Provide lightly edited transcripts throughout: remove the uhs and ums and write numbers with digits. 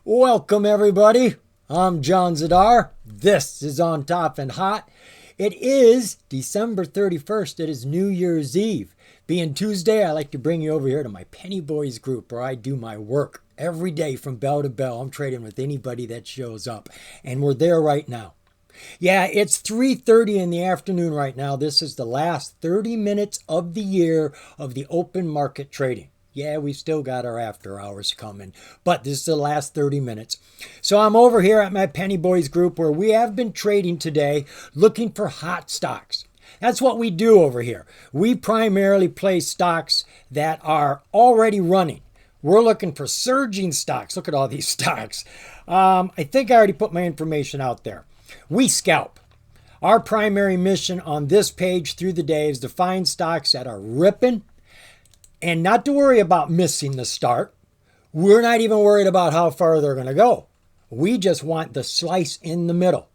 Welcome, everybody. I'm John Zidar. This is On Top and Hot. It is December 31st. It is New Year's Eve. Being Tuesday, I like to bring you over here to my Pennybois group where I do my work every day from bell to bell. I'm trading with anybody that shows up, and we're there right now. Yeah, it's 3:30 in the afternoon right now. This is the last 30 minutes of the year of the open market trading. Yeah, we've still got our after hours coming, but this is the last 30 minutes. So I'm over here at my Pennybois group where we have been trading today looking for hot stocks. That's what we do over here. We primarily play stocks that are already running. We're looking for surging stocks. Look at all these stocks. I think I already put my information out there. We scalp. Our primary mission on this page through the day is to find stocks that are ripping, and not to worry about missing the start. We're not even worried about how far they're going to go. We just want the slice in the middle.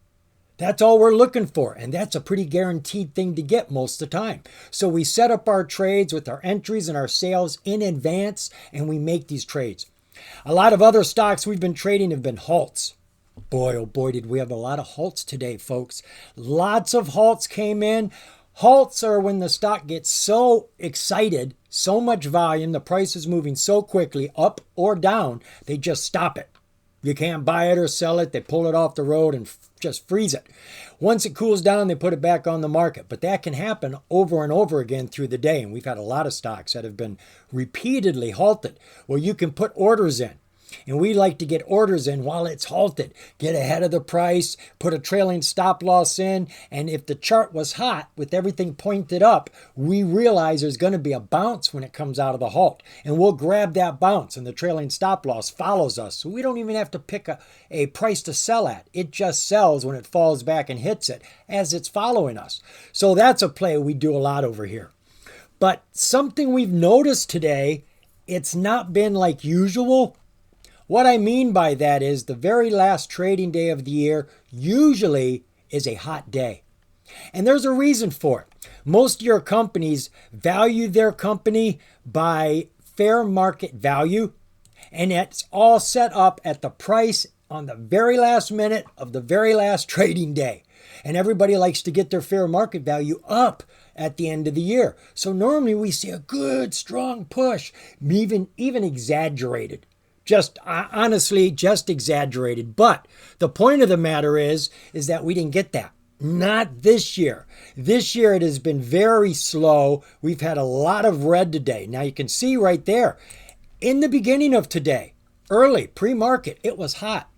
That's all we're looking for, and that's a pretty guaranteed thing to get most of the time. So we set up our trades with our entries and our sales in advance, and we make these trades. A lot of other stocks we've been trading have been Halts. Boy, oh boy, did we have a lot of Halts today, folks. Lots of Halts came in. Halts are when the stock gets so excited, so much volume, the price is moving so quickly, up or down, they just stop it. You can't buy it or sell it. They pull it off the road and just freeze it. Once it cools down, they put it back on the market. But that can happen over and over again through the day. And we've had a lot of stocks that have been repeatedly halted. Well, you can put orders in. And we like to get orders in while it's halted. Get ahead of the price, put a trailing stop loss in, and if the chart was hot with everything pointed up, we realize there's going to be a bounce when it comes out of the halt. And we'll grab that bounce, and the trailing stop loss follows us. So we don't even have to pick a price to sell at. It just sells when it falls back and hits it as it's following us. So that's a play we do a lot over here. But something we've noticed today, it's not been like usual. What I mean by that is the very last trading day of the year usually is a hot day. And there's a reason for it. Most of your companies value their company by fair market value, and it's all set up at the price on the very last minute of the very last trading day. And everybody likes to get their fair market value up at the end of the year. So normally we see a good, strong push, even exaggerated. Just honestly, just exaggerated. But the point of the matter is that we didn't get that. Not this year. This year it has been very slow. We've had a lot of red today. Now you can see right there, in the beginning of today, early, pre-market, it was hot.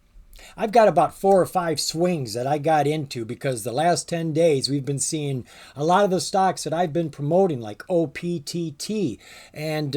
I've got about 4 or 5 swings that I got into because the last 10 days we've been seeing a lot of the stocks that I've been promoting, like OPTT and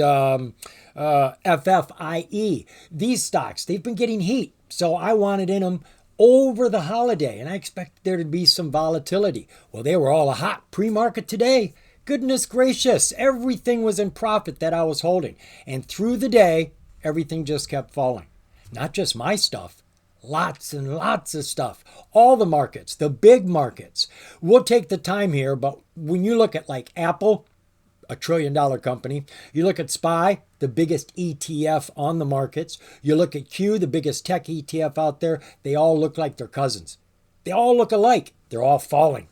FFIE. These stocks, they've been getting heat. So I wanted in them over the holiday, and I expected there to be some volatility. Well, they were all hot pre-market today. Goodness gracious, everything was in profit that I was holding. And through the day, everything just kept falling. Not just my stuff. Lots and lots of stuff. All the markets, the big markets. We'll take the time here, but when you look at like Apple, $1 trillion company, you look at SPY, the biggest ETF on the markets, you look at Q, the biggest tech ETF out there, they all look like their cousins. They all look alike. They're all falling.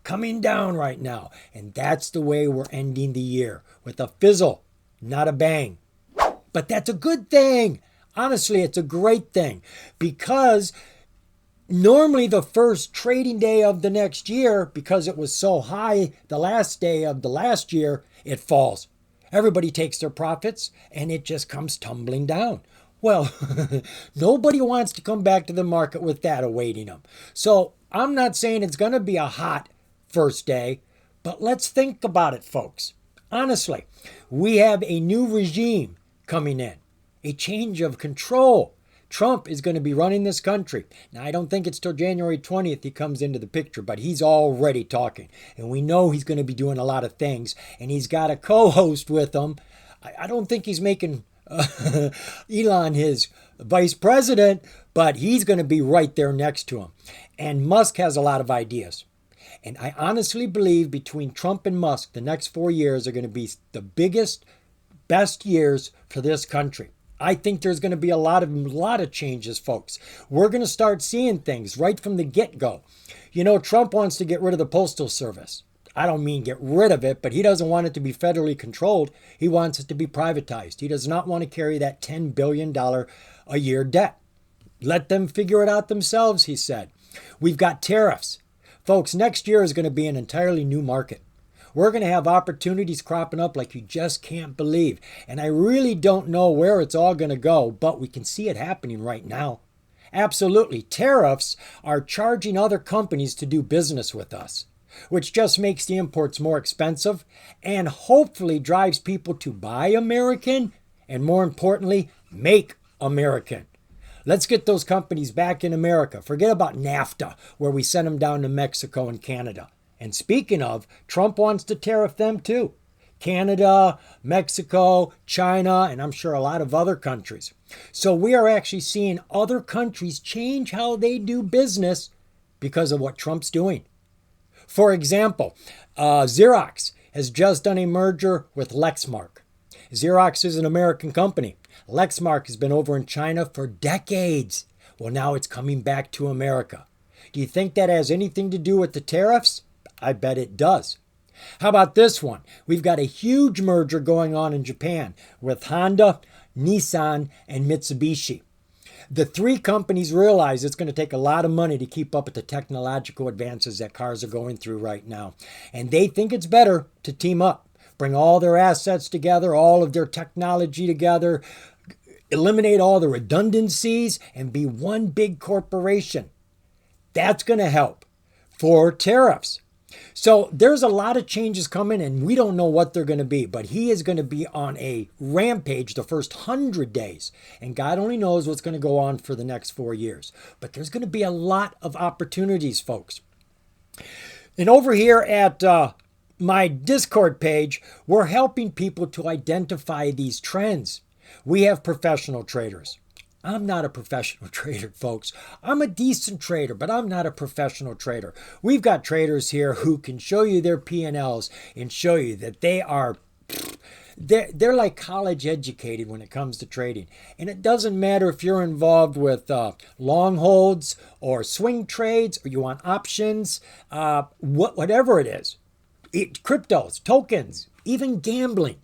Coming down right now. And that's the way we're ending the year, with a fizzle, not a bang. But that's a good thing. Honestly, it's a great thing because normally the first trading day of the next year, because it was so high the last day of the last year, it falls. Everybody takes their profits and it just comes tumbling down. Well, nobody wants to come back to the market with that awaiting them. So I'm not saying it's going to be a hot first day, but let's think about it, folks. Honestly, we have a new regime coming in. A change of control. Trump is going to be running this country. Now, I don't think it's till January 20th he comes into the picture, but he's already talking. And we know he's going to be doing a lot of things. And he's got a co-host with him. I don't think he's making Elon his vice president, but he's going to be right there next to him. And Musk has a lot of ideas. And I honestly believe between Trump and Musk, the next 4 years are going to be the biggest, best years for this country. I think there's going to be a lot of changes, folks. We're going to start seeing things right from the get-go. You know, Trump wants to get rid of the Postal Service. I don't mean get rid of it, but he doesn't want it to be federally controlled. He wants it to be privatized. He does not want to carry that $10 billion a year debt. Let them figure it out themselves, he said. We've got tariffs. Folks, next year is going to be an entirely new market. We're going to have opportunities cropping up like you just can't believe. And I really don't know where it's all going to go, but we can see it happening right now. Absolutely. Tariffs are charging other companies to do business with us, which just makes the imports more expensive and hopefully drives people to buy American and, more importantly, make American. Let's get those companies back in America. Forget about NAFTA, where we sent them down to Mexico and Canada. And speaking of, Trump wants to tariff them too. Canada, Mexico, China, and I'm sure a lot of other countries. So we are actually seeing other countries change how they do business because of what Trump's doing. For example, Xerox has just done a merger with Lexmark. Xerox is an American company. Lexmark has been over in China for decades. Well, now it's coming back to America. Do you think that has anything to do with the tariffs? I bet it does. How about this one? We've got a huge merger going on in Japan with Honda, Nissan, and Mitsubishi. The three companies realize it's going to take a lot of money to keep up with the technological advances that cars are going through right now. And they think it's better to team up, bring all their assets together, all of their technology together, eliminate all the redundancies, and be one big corporation. That's going to help for tariffs. So there's a lot of changes coming, and we don't know what they're going to be, but he is going to be on a rampage the first 100 days, and God only knows what's going to go on for the next 4 years. But there's going to be a lot of opportunities, folks. And over here at my Discord page, we're helping people to identify these trends. We have professional traders. I'm not a professional trader, folks. I'm a decent trader, but I'm not a professional trader. We've got traders here who can show you their P&Ls and show you that they're like college educated when it comes to trading. And it doesn't matter if you're involved with long holds or swing trades or you want options, whatever it is. Cryptos, tokens, even gambling.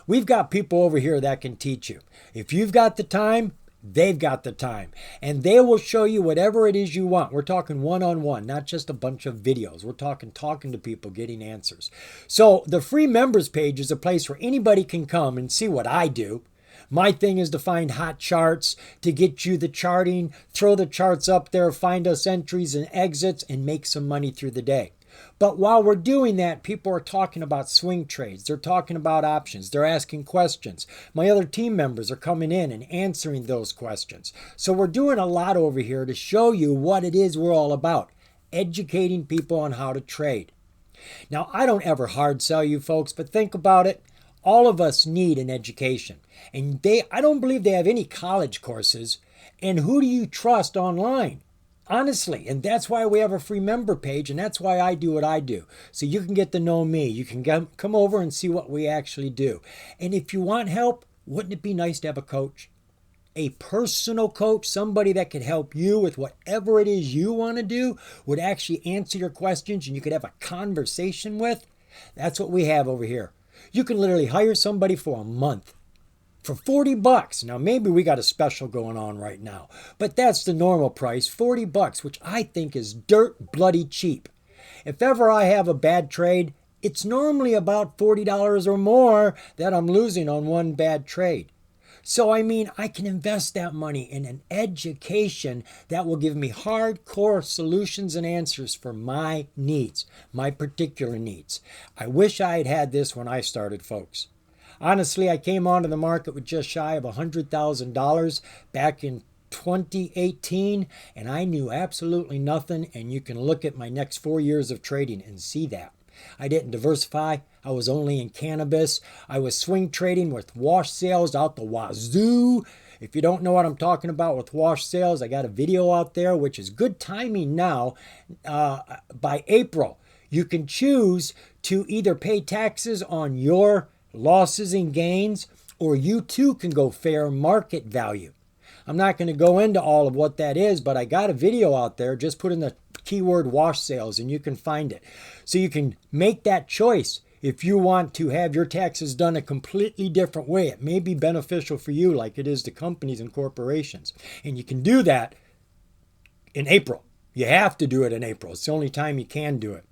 We've got people over here that can teach you. If you've got the time, they've got the time, and they will show you whatever it is you want. We're talking one-on-one, not just a bunch of videos. We're talking to people, getting answers. So the free members page is a place where anybody can come and see what I do. My thing is to find hot charts, to get you the charting, throw the charts up there, find us entries and exits, and make some money through the day. But while we're doing that, people are talking about swing trades. They're talking about options. They're asking questions. My other team members are coming in and answering those questions. So we're doing a lot over here to show you what it is we're all about, educating people on how to trade. Now, I don't ever hard sell you folks, but think about it. All of us need an education. And I don't believe they have any college courses. And who do you trust online? Honestly, and that's why we have a free member page, and that's why I do what I do. So you can get to know me. You can come over and see what we actually do. And if you want help, wouldn't it be nice to have a coach? A personal coach, somebody that could help you with whatever it is you want to do, would actually answer your questions and you could have a conversation with. That's what we have over here. You can literally hire somebody for a month. For $40. Now, maybe we got a special going on right now, but that's the normal price, $40, which I think is dirt bloody cheap. If ever I have a bad trade, it's normally about $40 or more that I'm losing on one bad trade. So, I mean, I can invest that money in an education that will give me hardcore solutions and answers for my needs, my particular needs. I wish I had had this when I started, folks. Honestly, I came onto the market with just shy of $100,000 back in 2018, and I knew absolutely nothing, and you can look at my next 4 years of trading and see that. I didn't diversify. I was only in cannabis. I was swing trading with wash sales out the wazoo. If you don't know what I'm talking about with wash sales, I got a video out there, which is good timing now. By April, you can choose to either pay taxes on your losses and gains, or you too can go fair market value. I'm not going to go into all of what that is, but I got a video out there. Just put in the keyword wash sales and you can find it. So you can make that choice if you want to have your taxes done a completely different way. It may be beneficial for you like it is to companies and corporations. And you can do that in April. You have to do it in April. It's the only time you can do it.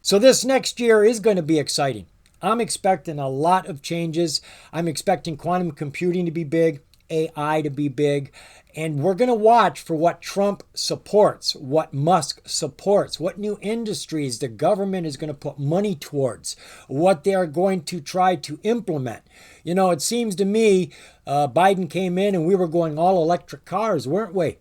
So this next year is going to be exciting. I'm expecting a lot of changes. I'm expecting quantum computing to be big, AI to be big, and we're going to watch for what Trump supports, what Musk supports, what new industries the government is going to put money towards, what they are going to try to implement. You know, it seems to me Biden came in and we were going all electric cars, weren't we?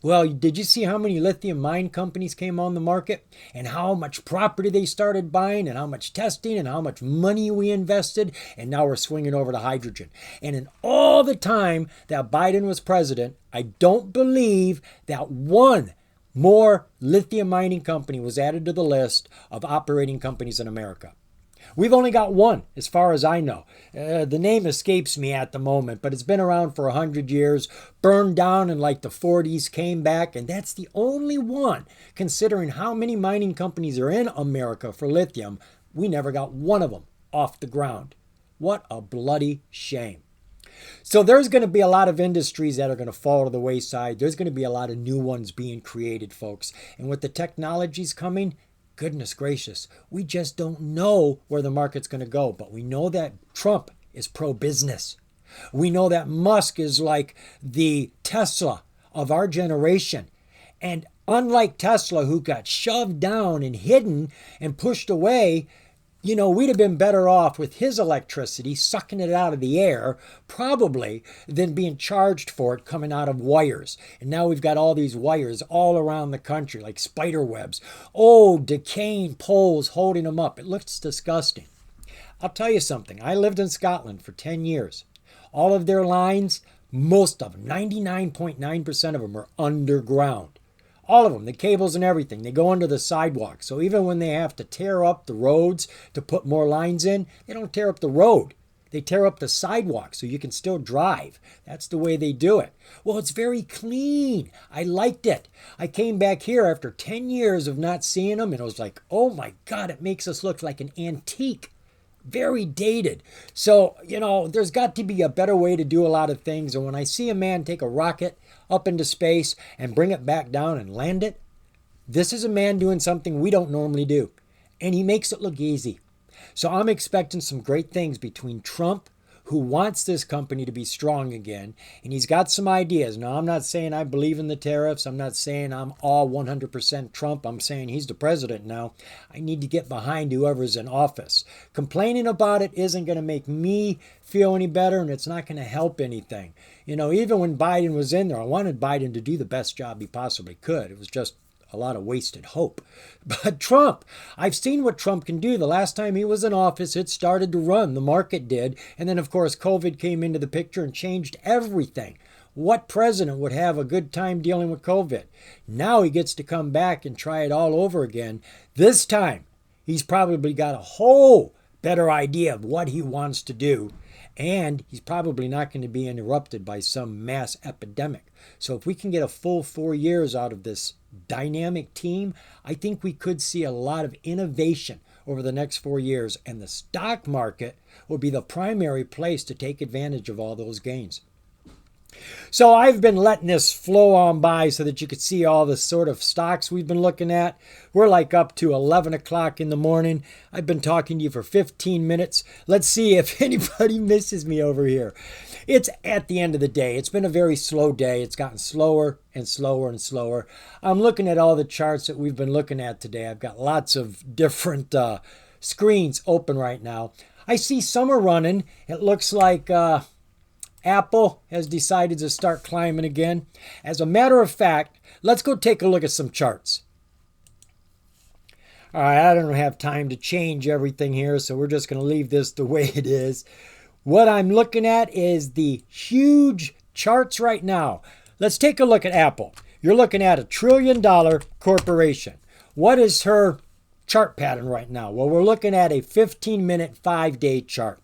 Well, did you see how many lithium mine companies came on the market and how much property they started buying and how much testing and how much money we invested? And now we're swinging over to hydrogen. And in all the time that Biden was president, I don't believe that one more lithium mining company was added to the list of operating companies in America. We've only got one, as far as I know. The name escapes me at the moment, but it's been around for 100 years, burned down in like the 40s, came back, and that's the only one. Considering how many mining companies are in America for lithium, we never got one of them off the ground. What a bloody shame. So there's going to be a lot of industries that are going to fall to the wayside. There's going to be a lot of new ones being created, folks. And with the technologies coming, goodness gracious, we just don't know where the market's going to go. But we know that Trump is pro-business. We know that Musk is like the Tesla of our generation. And unlike Tesla, who got shoved down and hidden and pushed away, you know, we'd have been better off with his electricity, sucking it out of the air, probably, than being charged for it coming out of wires. And now we've got all these wires all around the country, like spider webs. Oh, decaying poles holding them up. It looks disgusting. I'll tell you something. I lived in Scotland for 10 years. All of their lines, most of them, 99.9% of them are underground. All of them, the cables and everything, they go under the sidewalk. So even when they have to tear up the roads to put more lines in, they don't tear up the road. They tear up the sidewalk so you can still drive. That's the way they do it. Well, it's very clean. I liked it. I came back here after 10 years of not seeing them, and it was like, oh my God, it makes us look like an antique. Very dated. So, you know, there's got to be a better way to do a lot of things. And when I see a man take a rocket up into space and bring it back down and land it, this is a man doing something we don't normally do. And he makes it look easy. So I'm expecting some great things between Trump, who wants this company to be strong again, and he's got some ideas. Now, I'm not saying I believe in the tariffs. I'm not saying I'm all 100% Trump. I'm saying he's the president now. I need to get behind whoever's in office. Complaining about it isn't going to make me feel any better, and it's not going to help anything. You know, even when Biden was in there, I wanted Biden to do the best job he possibly could. It was just a lot of wasted hope. But Trump, I've seen what Trump can do. The last time he was in office, it started to run. The market did. And then, of course, COVID came into the picture and changed everything. What president would have a good time dealing with COVID? Now he gets to come back and try it all over again. This time, he's probably got a whole better idea of what he wants to do. And he's probably not going to be interrupted by some mass epidemic. So if we can get a full 4 years out of this dynamic team, I think we could see a lot of innovation over the next 4 years. And the stock market will be the primary place to take advantage of all those gains. So I've been letting this flow on by so that you could see all the sort of stocks we've been looking at. We're like up to 11 o'clock in the morning. I've been talking to you for 15 minutes. Let's see if anybody misses me over here. It's at the end of the day. It's been a very slow day. It's gotten slower and slower and slower. I'm looking at all the charts that we've been looking at today. I've got lots of different screens open right now. I see some are running. It looks like Apple has decided to start climbing again. As a matter of fact, let's go take a look at some charts. All right, I don't have time to change everything here, so we're just going to leave this the way it is. What I'm looking at is the huge charts right now. Let's take a look at Apple. You're looking at $1 trillion corporation. What is her chart pattern right now? Well, we're looking at a 15-minute, 5-day chart.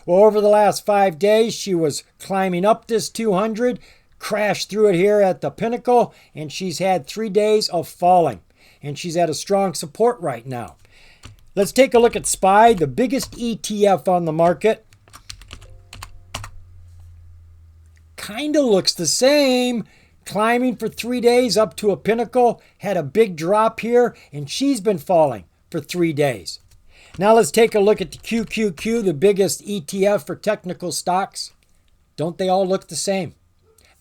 Well, over the last 5 days, she was climbing up this 200, crashed through it here at the pinnacle, and she's had 3 days of falling. And she's at a strong support right now. Let's take a look at SPY, the biggest ETF on the market. Kind of looks the same. Climbing for 3 days up to a pinnacle, had a big drop here, and she's been falling for 3 days. Now let's take a look at the QQQ, the biggest ETF for technical stocks. Don't they all look the same?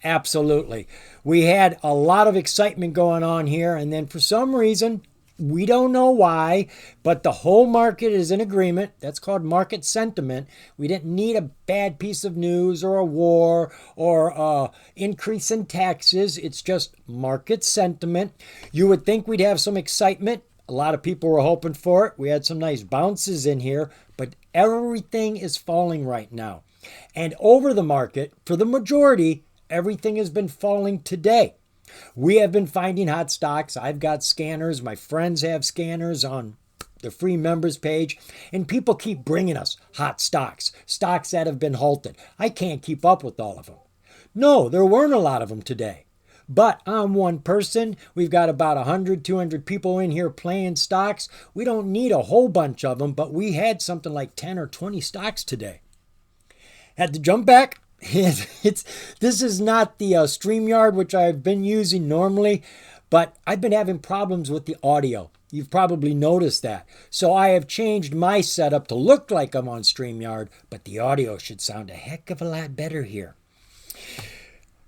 Absolutely. We had a lot of excitement going on here, and then for some reason, we don't know why, but the whole market is in agreement. That's called market sentiment. We didn't need a bad piece of news or a war or increase in taxes. It's just market sentiment. You would think we'd have some excitement. A lot of people were hoping for it. We had some nice bounces in here, but everything is falling right now. And over the market, for the majority, everything has been falling today. We have been finding hot stocks. I've got scanners. My friends have scanners on the free members page. And people keep bringing us hot stocks, stocks that have been halted. I can't keep up with all of them. No, there weren't a lot of them today. But I'm one person. We've got about 100, 200 people in here playing stocks. We don't need a whole bunch of them, but we had something like 10 or 20 stocks today. Had to jump back. This is not the StreamYard, which I've been using normally, but I've been having problems with the audio. You've probably noticed that. So I have changed my setup to look like I'm on StreamYard, but the audio should sound a heck of a lot better here.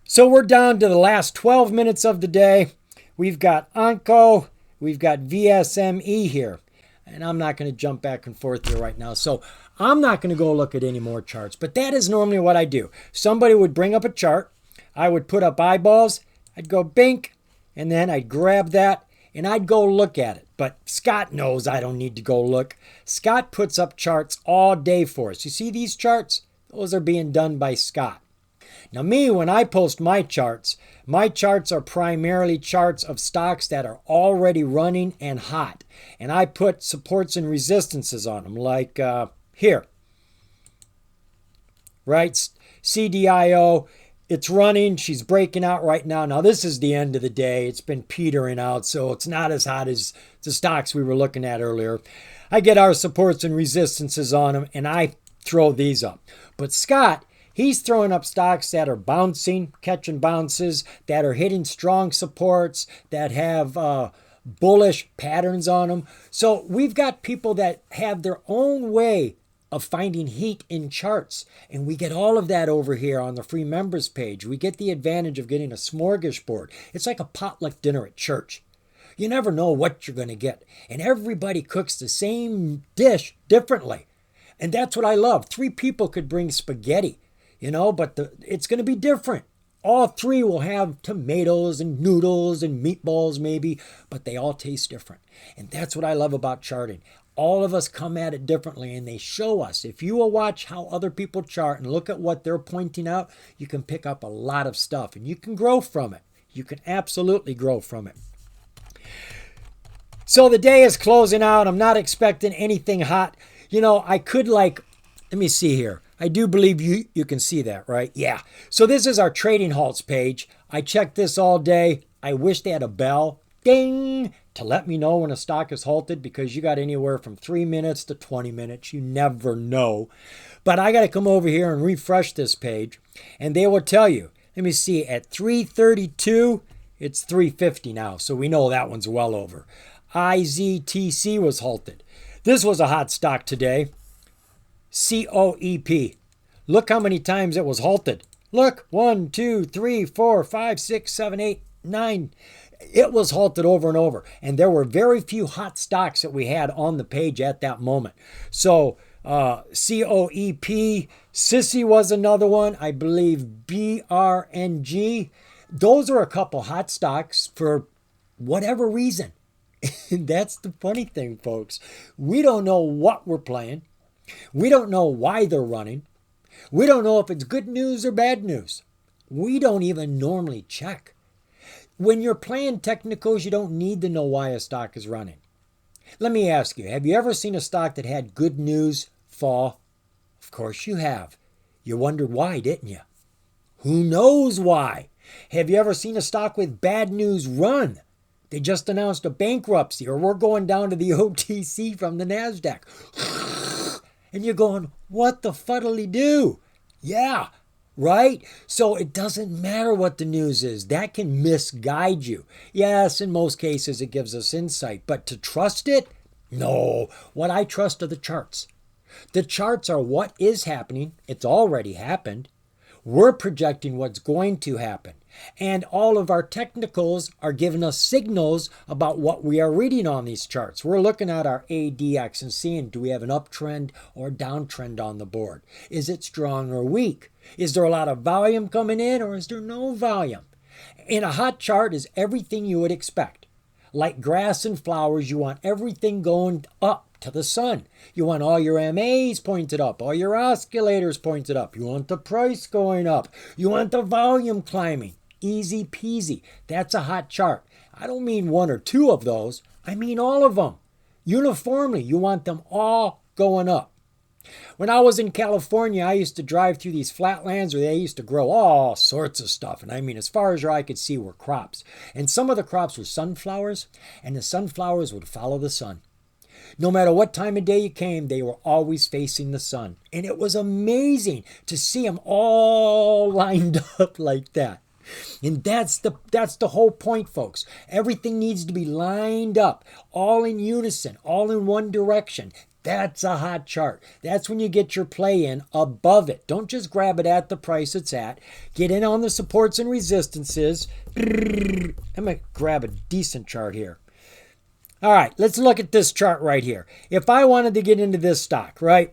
So we're down to the last 12 minutes of the day. We've got Onco, we've got VSME here. And I'm not going to jump back and forth here right now. So I'm not going to go look at any more charts. But that is normally what I do. Somebody would bring up a chart. I would put up eyeballs. I'd go bink. And then I'd grab that. And I'd go look at it. But Scott knows I don't need to go look. Scott puts up charts all day for us. You see these charts? Those are being done by Scott. Now me, when I post my charts are primarily charts of stocks that are already running and hot. And I put supports and resistances on them, like here. Right? CDIO, it's running. She's breaking out right now. Now this is the end of the day. It's been petering out, so it's not as hot as the stocks we were looking at earlier. I get our supports and resistances on them, and I throw these up. But Scott, he's throwing up stocks that are bouncing, catching bounces, that are hitting strong supports, that have bullish patterns on them. So we've got people that have their own way of finding heat in charts. And we get all of that over here on the free members page. We get the advantage of getting a smorgasbord. It's like a potluck dinner at church. You never know what you're going to get. And everybody cooks the same dish differently. And that's what I love. 3 people could bring spaghetti. But it's going to be different. All 3 will have tomatoes and noodles and meatballs maybe, but they all taste different. And that's what I love about charting. All of us come at it differently, and they show us. If you will watch how other people chart and look at what they're pointing out, you can pick up a lot of stuff, and you can grow from it. You can absolutely grow from it. So the day is closing out. I'm not expecting anything hot. I could let me see here. I do believe you can see that, right? Yeah. So this is our Tradinghalts page. I check this all day. I wish they had a bell, ding, to let me know when a stock is halted, because you got anywhere from 3 minutes to 20 minutes. You never know. But I got to come over here and refresh this page, and they will tell you. Let me see. At 3:32, it's 3:50 now, so we know that one's well over. IZTC was halted. This was a hot stock today. COEP. Look how many times it was halted. Look, 1, 2, 3, 4, 5, 6, 7, 8, 9. It was halted over and over. And there were very few hot stocks that we had on the page at that moment. So COEP, Sissy was another one. I believe BRNG. Those are a couple hot stocks for whatever reason. And that's the funny thing, folks. We don't know what we're playing. We don't know why they're running. We don't know if it's good news or bad news. We don't even normally check. When you're playing technicals, you don't need to know why a stock is running. Let me ask you, have you ever seen a stock that had good news fall Of course you have. You wondered why, didn't you? Who knows why? Have you ever seen a stock with bad news run? They just announced a bankruptcy, or we're going down to the OTC from the NASDAQ. And you're going, what the fuddly do? Yeah, right? So it doesn't matter what the news is. That can misguide you. Yes, in most cases it gives us insight, but to trust it? No. What I trust are the charts. The charts are what is happening. It's already happened. We're projecting what's going to happen. And all of our technicals are giving us signals about what we are reading on these charts. We're looking at our ADX and seeing, do we have an uptrend or downtrend on the board? Is it strong or weak? Is there a lot of volume coming in, or is there no volume? In a hot chart is everything you would expect. Like grass and flowers, you want everything going up to the sun. You want all your MAs pointed up, all your oscillators pointed up. You want the price going up. You want the volume climbing. Easy peasy. That's a hot chart. I don't mean one or two of those. I mean all of them. Uniformly, you want them all going up. When I was in California, I used to drive through these flatlands where they used to grow all sorts of stuff. And I mean, as far as your eye could see were crops. And some of the crops were sunflowers, and the sunflowers would follow the sun. No matter what time of day you came, they were always facing the sun. And it was amazing to see them all lined up like that. And that's the whole point, folks. Everything needs to be lined up, all in unison, all in one direction. That's a hot chart. That's when you get your play in above it. Don't just grab it at the price it's at. Get in on the supports and resistances. I'm going to grab a decent chart here. All right, let's look at this chart right here. If I wanted to get into this stock, right?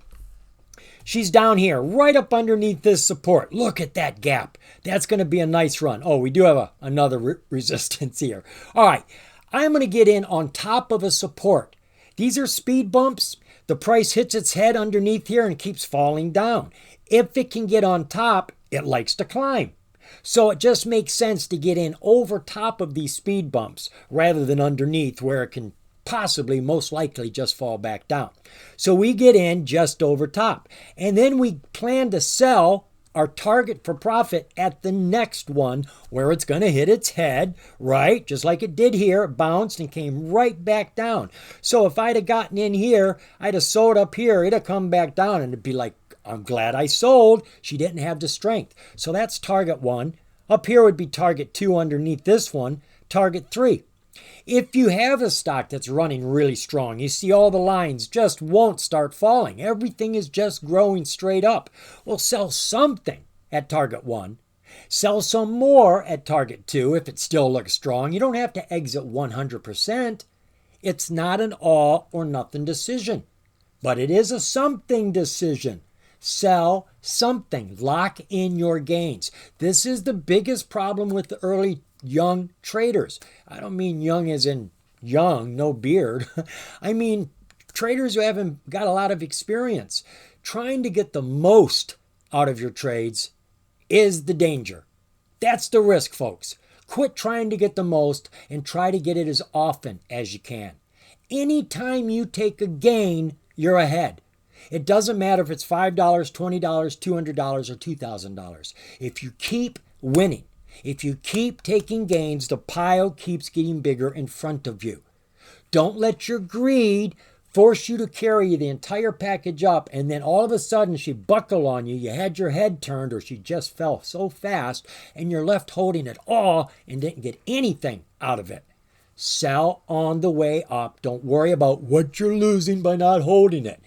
She's down here, right up underneath this support. Look at that gap. That's going to be a nice run. Oh, we do have another resistance here. All right, I'm going to get in on top of a support. These are speed bumps. The price hits its head underneath here and keeps falling down. If it can get on top, it likes to climb. So it just makes sense to get in over top of these speed bumps rather than underneath where it can possibly, most likely, just fall back down. So we get in just over top. And then we plan to sell our target for profit at the next one where it's going to hit its head, right? Just like it did here, it bounced and came right back down. So if I'd have gotten in here, I'd have sold up here, it'd have come back down and it'd be like, I'm glad I sold. She didn't have the strength. So that's target 1. Up here would be target 2 underneath this one, target 3. If you have a stock that's running really strong, you see all the lines just won't start falling. Everything is just growing straight up. Well, sell something at target 1. Sell some more at target 2 if it still looks strong. You don't have to exit 100%. It's not an all or nothing decision, but it is a something decision. Sell something. Lock in your gains. This is the biggest problem with the early young traders. I don't mean young as in young, no beard. I mean traders who haven't got a lot of experience. Trying to get the most out of your trades is the danger. That's the risk, folks. Quit trying to get the most and try to get it as often as you can. Anytime you take a gain, you're ahead. It doesn't matter if it's $5, $20, $200, or $2,000. If you keep winning, if you keep taking gains, the pile keeps getting bigger in front of you. Don't let your greed force you to carry the entire package up, and then all of a sudden she buckle on you, you had your head turned, or she just fell so fast, and you're left holding it all and didn't get anything out of it. Sell on the way up. Don't worry about what you're losing by not holding it.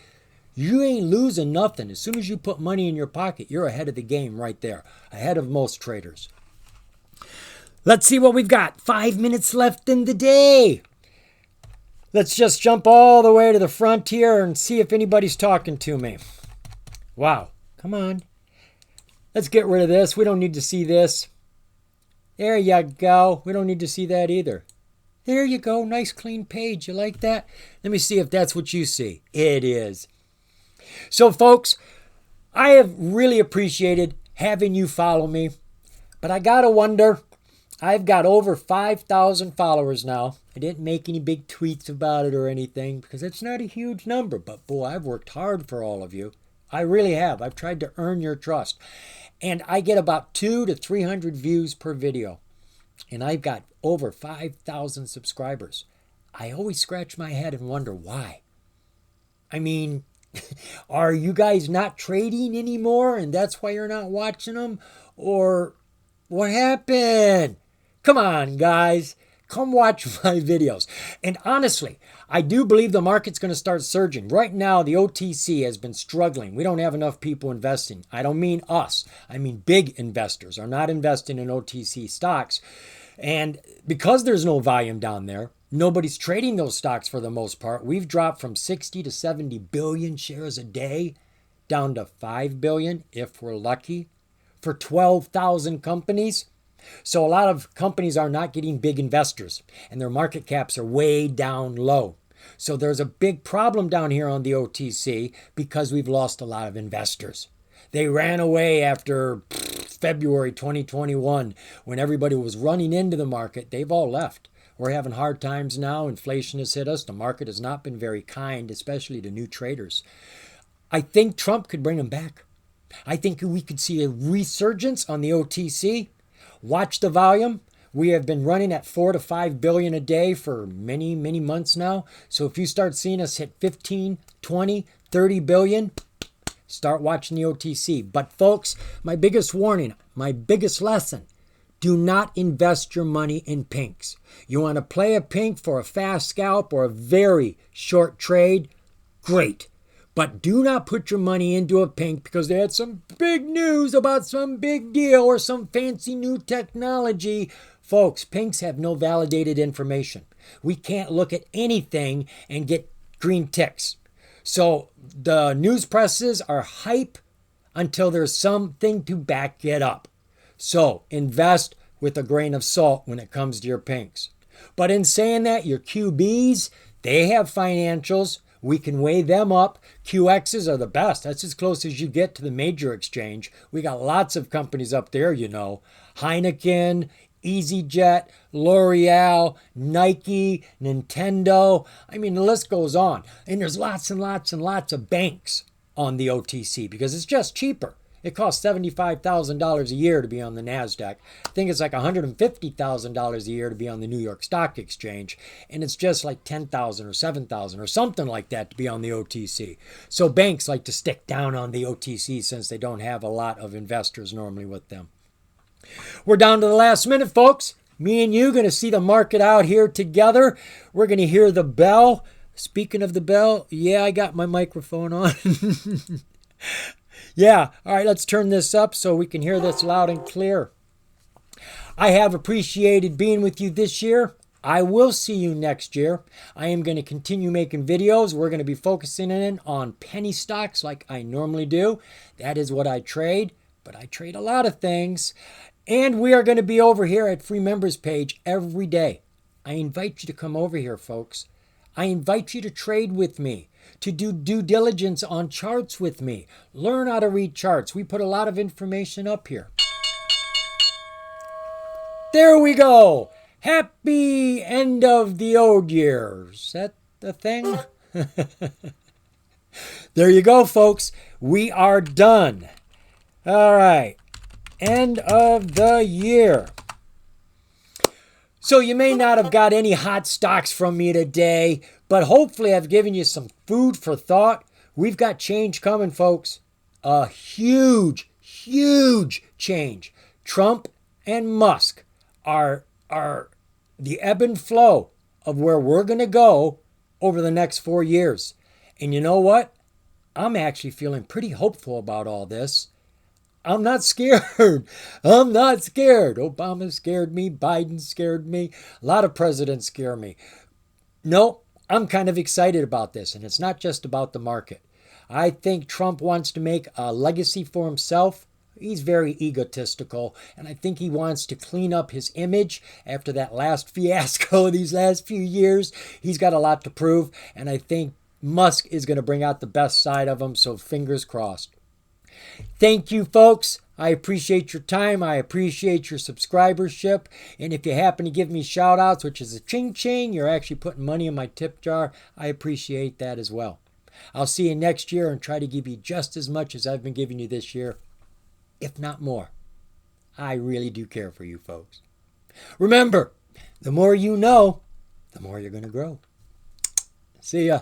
You ain't losing nothing. As soon as you put money in your pocket, you're ahead of the game right there, ahead of most traders. Let's see what we've got. 5 minutes left in the day. Let's just jump all the way to the front here and see if anybody's talking to me. Wow, come on. Let's get rid of this. We don't need to see this. There you go. We don't need to see that either. There you go. Nice clean page. You like that? Let me see if that's what you see. It is. So, folks, I have really appreciated having you follow me. But I got to wonder, I've got over 5,000 followers now. I didn't make any big tweets about it or anything because it's not a huge number. But, boy, I've worked hard for all of you. I really have. I've tried to earn your trust. And I get about 200 to 300 views per video. And I've got over 5,000 subscribers. I always scratch my head and wonder why. I mean, are you guys not trading anymore and that's why you're not watching them? Or what happened? Come on, guys. Come watch my videos. And honestly, I do believe the market's going to start surging. Right now, the OTC has been struggling. We don't have enough people investing. I don't mean us. I mean big investors are not investing in OTC stocks. And because there's no volume down there, nobody's trading those stocks for the most part. We've dropped from 60 to 70 billion shares a day down to 5 billion, if we're lucky, for 12,000 companies. So a lot of companies are not getting big investors and their market caps are way down low. So there's a big problem down here on the OTC because we've lost a lot of investors. They ran away after February 2021 when everybody was running into the market. They've all left. We're having hard times now. Inflation has hit us. The market has not been very kind, especially to new traders. I think Trump could bring them back. I think we could see a resurgence on the OTC. Watch the volume. We have been running at 4 to 5 billion a day for many, many months now. So if you start seeing us hit 15, 20, 30 billion, start watching the OTC. But folks, my biggest warning, my biggest lesson, do not invest your money in pinks. You want to play a pink for a fast scalp or a very short trade? Great. But do not put your money into a pink because they had some big news about some big deal or some fancy new technology. Folks, pinks have no validated information. We can't look at anything and get green ticks. So the news presses are hype until there's something to back it up. So invest with a grain of salt when it comes to your pinks. But in saying that, your QBs, they have financials. We can weigh them up. QXs are the best. That's as close as you get to the major exchange. We got lots of companies up there, you know. Heineken, EasyJet, L'Oreal, Nike, Nintendo. I mean, the list goes on. And there's lots and lots and lots of banks on the OTC because it's just cheaper. It costs $75,000 a year to be on the NASDAQ. I think it's like $150,000 a year to be on the New York Stock Exchange. And it's just like $10,000 or $7,000 or something like that to be on the OTC. So banks like to stick down on the OTC since they don't have a lot of investors normally with them. We're down to the last minute, folks. Me and you are going to see the market out here together. We're going to hear the bell. Speaking of the bell, yeah, I got my microphone on. Yeah, all right, let's turn this up so we can hear this loud and clear. I have appreciated being with you this year. I will see you next year. I am going to continue making videos. We're going to be focusing in on penny stocks like I normally do. That is what I trade, but I trade a lot of things. And we are going to be over here at Free Members page every day. I invite you to come over here, folks. I invite you to trade with me, to do due diligence on charts with me. Learn how to read charts. We put a lot of information up here. There we go. Happy end of the old year. Is that the thing? There you go, folks. We are done. All right. End of the year. So you may not have got any hot stocks from me today, but hopefully I've given you some food for thought. We've got change coming, folks. A huge, huge change. Trump and Musk are the ebb and flow of where we're going to go over the next 4 years. And you know what? I'm actually feeling pretty hopeful about all this. I'm not scared. I'm not scared. Obama scared me. Biden scared me. A lot of presidents scare me. No, I'm kind of excited about this. And it's not just about the market. I think Trump wants to make a legacy for himself. He's very egotistical. And I think he wants to clean up his image after that last fiasco these last few years. He's got a lot to prove. And I think Musk is going to bring out the best side of him. So fingers crossed. Thank you, folks. I appreciate your time. I appreciate your subscribership. And if you happen to give me shout outs, which is a ching ching, you're actually putting money in my tip jar. I appreciate that as well. I'll see you next year and try to give you just as much as I've been giving you this year, if not more. I really do care for you folks. Remember, the more you know, the more you're going to grow. See ya.